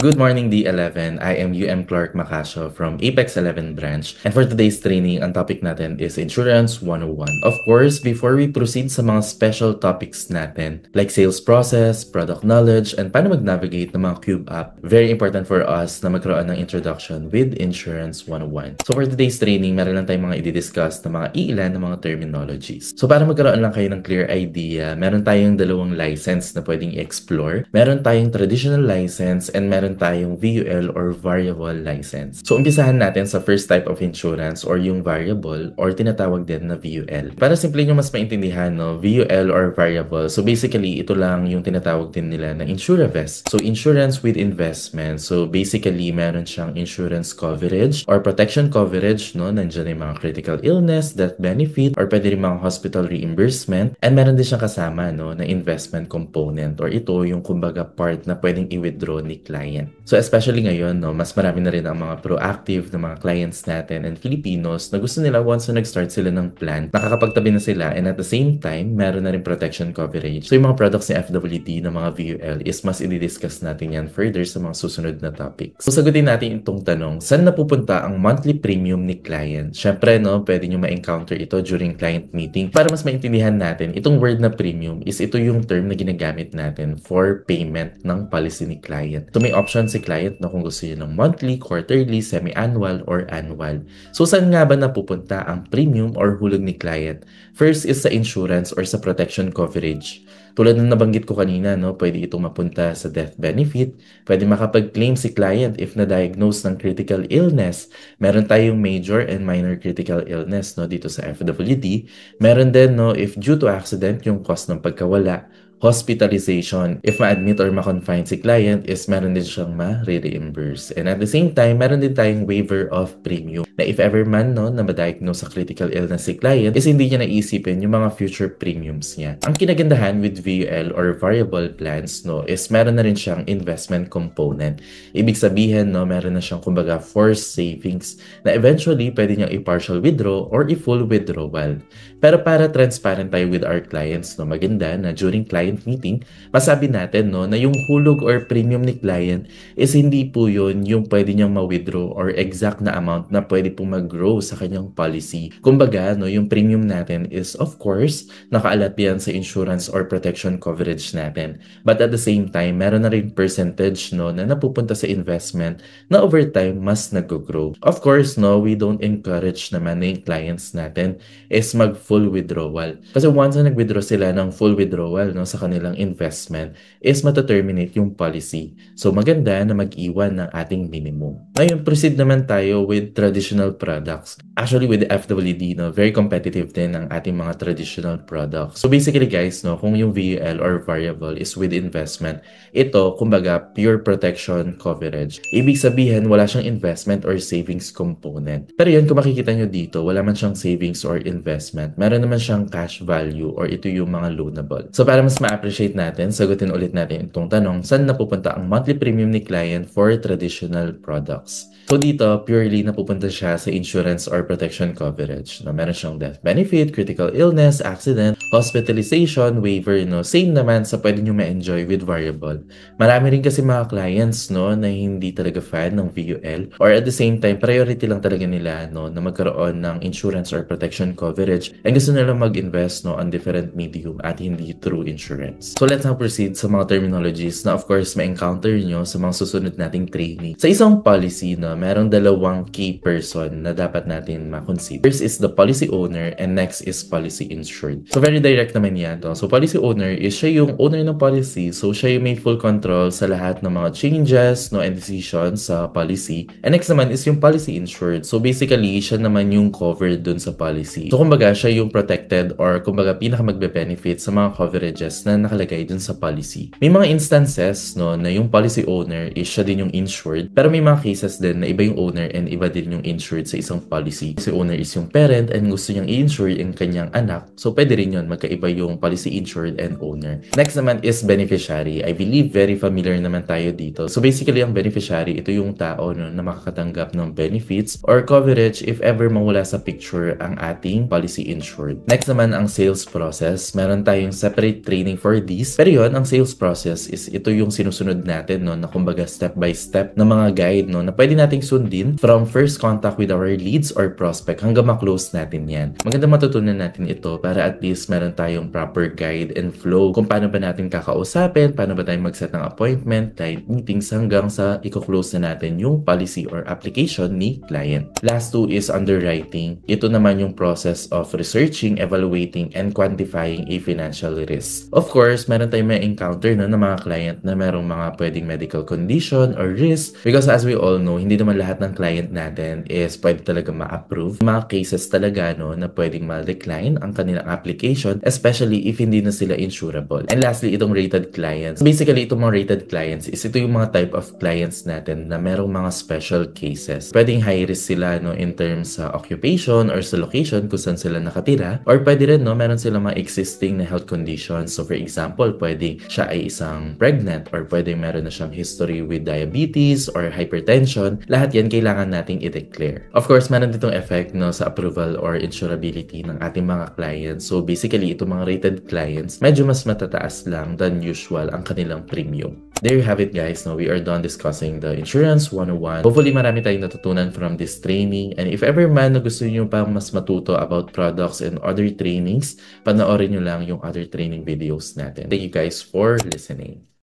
Good morning, D11. I am UM Clark Macasio from Apex 11 branch. And for today's training, ang topic natin is Insurance 101. Of course, before we proceed sa mga special topics natin, like sales process, product knowledge, and paano mag-navigate ng mga Cube app, very important for us na magkaroon ng introduction with Insurance 101. So for today's training, meron lang tayong mga i-discuss na mga iilan ng mga terminologies. So para magkaroon lang kayo ng clear idea, meron tayong dalawang license na pwedeng i-explore. Meron tayong traditional license and meron tayong VUL or variable license. So umpisahan natin sa first type of insurance or yung variable or tinatawag din na VUL. Para simple nyo mas maintindihan, no, VUL or variable, so basically ito lang yung tinatawag din nila na InsurAvest. So insurance with investment. So basically meron siyang insurance coverage or protection coverage, no, nandiyan yung mga critical illness, death benefit, or pwede rin mga hospital reimbursement, and meron din siyang kasama, no, na investment component or ito yung kumbaga part na pwedeng i-withdraw ni client. So especially ngayon, no, mas marami na rin ang mga proactive na mga clients natin and Filipinos na gusto nila once na nag-start sila ng plan, nakakapagtabi na sila and at the same time, meron na rin protection coverage. So yung mga products ni FWD na mga VUL is mas i-discuss natin yan further sa mga susunod na topics. So sagutin natin itong tanong, saan napupunta ang monthly premium ni client? Syempre, no, pwede nyo ma-encounter ito during client meeting. Para mas maintindihan natin, itong word na premium is ito yung term na ginagamit natin for payment ng policy ni client. So may option si client na kung gusto niyo ng monthly, quarterly, semi-annual, or annual. So saan nga ba napupunta ang premium or hulog ni client? First is sa insurance or sa protection coverage. Tulad ng nabanggit ko kanina, no, pwede itong mapunta sa death benefit, pwede makapag-claim si client if na-diagnose ng critical illness. Meron tayong major and minor critical illness, no, dito sa FWD. Meron din, no, if due to accident yung cause ng pagkawala. Hospitalization, if ma-admit or ma-confine si client, is meron din siyang ma-reimburse. And at the same time, meron din tayong waiver of premium na if ever man, no, na ma-diagnose sa critical illness si client, is hindi niya naisipin yung mga future premiums niya. Ang kinagandahan with VUL or variable plans, no, is meron na rin siyang investment component. Ibig sabihin, no, meron na siyang kumbaga forced savings na eventually pwede niyang i-partial withdraw or i-full withdrawal. Pero para transparent tayo with our clients, no, maganda na during client meeting, masabi natin, no, na yung hulog or premium ni client is hindi po yun yung pwede niyang ma-withdraw or exact na amount na pwede po mag-grow sa kanyang policy. Kumbaga, no, yung premium natin is of course, nakaalat yan sa insurance or protection coverage natin. But at the same time, meron na rin percentage, no, na napupunta sa investment na over time mas nag-grow. Of course, no, we don't encourage naman na yung clients natin is mag-full withdrawal. Kasi once na nag-withdraw sila ng full withdrawal, no, sa kanilang investment is mataterminate yung policy. So maganda na mag-iwan ng ating minimum. Ngayon, proceed naman tayo with traditional products. Actually, with the FWD, no, very competitive din ang ating mga traditional products. So basically guys, no, kung yung VUL or variable is with investment, ito, kumbaga, pure protection coverage. Ibig sabihin, wala siyang investment or savings component. Pero yun, kung makikita nyo dito, wala man siyang savings or investment. Meron naman siyang cash value or ito yung mga loanable. So para mas ma-appreciate natin, sagutin ulit natin itong tanong, saan napupunta ang monthly premium ni client for traditional products? So dito, purely napupunta siya sa insurance or protection coverage. No, meron siyang death benefit, critical illness, accident, hospitalization, waiver, no. Same naman sa pwede nyo ma-enjoy with variable. Marami rin kasi mga clients, no, na hindi talaga fan ng VUL or at the same time, priority lang talaga nila, no, na magkaroon ng insurance or protection coverage and gusto nila mag-invest, no, on different medium at hindi through insurance. So let's now proceed sa mga terminologies na of course ma-encounter nyo sa mga susunod nating training. Sa isang policy, no, merong dalawang key person na dapat natin ma-consider. First is the policy owner and next is policy insured. So very direct naman yan to. So policy owner is siya yung owner ng policy. So siya yung may full control sa lahat ng mga changes, no, and decisions sa policy. And next naman is yung policy insured. So basically, siya naman yung covered dun sa policy. So kumbaga, siya yung protected or kumbaga pinaka magbe-benefit sa mga coverages na nakalagay dun sa policy. May mga instances, no, na yung policy owner is siya din yung insured. Pero may mga cases din na iba yung owner and iba din yung insured sa isang policy. Si owner is yung parent and gusto niyang i-insure yung kanyang anak. So pwede rin yun, magkaiba yung policy insured and owner. Next naman is beneficiary. I believe very familiar naman tayo dito. So basically, ang beneficiary, ito yung tao, no, na makakatanggap ng benefits or coverage if ever mawala sa picture ang ating policy insured. Next naman ang sales process. Meron tayong separate training training for this. Pero yun, ang sales process is ito yung sinusunod natin, no, na kumbaga step by step na mga guide, no, na pwede nating sundin from first contact with our leads or prospect hanggang ma-close natin yan. Maganda matutunan natin ito para at least meron tayong proper guide and flow kung paano ba natin kakausapin, paano ba tayo mag-set ng appointment, client meetings hanggang sa i-close na natin yung policy or application ni client. Last two is underwriting. Ito naman yung process of researching, evaluating, and quantifying a financial risk. Of course, meron tayong may encounter no, ng mga client na merong mga pwedeng medical condition or risk because as we all know, hindi naman lahat ng client natin is pwede talaga ma-approve. Mga cases talaga no, na pwedeng ma-decline ang kanilang application, especially if hindi na sila insurable. And lastly, itong rated clients. Basically, itong mga rated clients is ito yung mga type of clients natin na merong mga special cases. Pwedeng high risk sila no, in terms sa occupation or sa location kung saan sila nakatira, or pwede rin no, meron silang mga existing na health conditions. So for example, pwede siya ay isang pregnant or pwede meron na siyang history with diabetes or hypertension. Lahat yan kailangan nating i-declare. Of course, meron ditong effect no, sa approval or insurability ng ating mga clients. So basically, itong mga rated clients, medyo mas matataas lang than usual ang kanilang premium. There you have it guys, no? We are done discussing the Insurance 101. Hopefully marami tayong natutunan from this training, and if ever man na gusto niyo pa mas matuto about products and other trainings, panoorin nyo lang yung other training videos natin. Thank you guys for listening.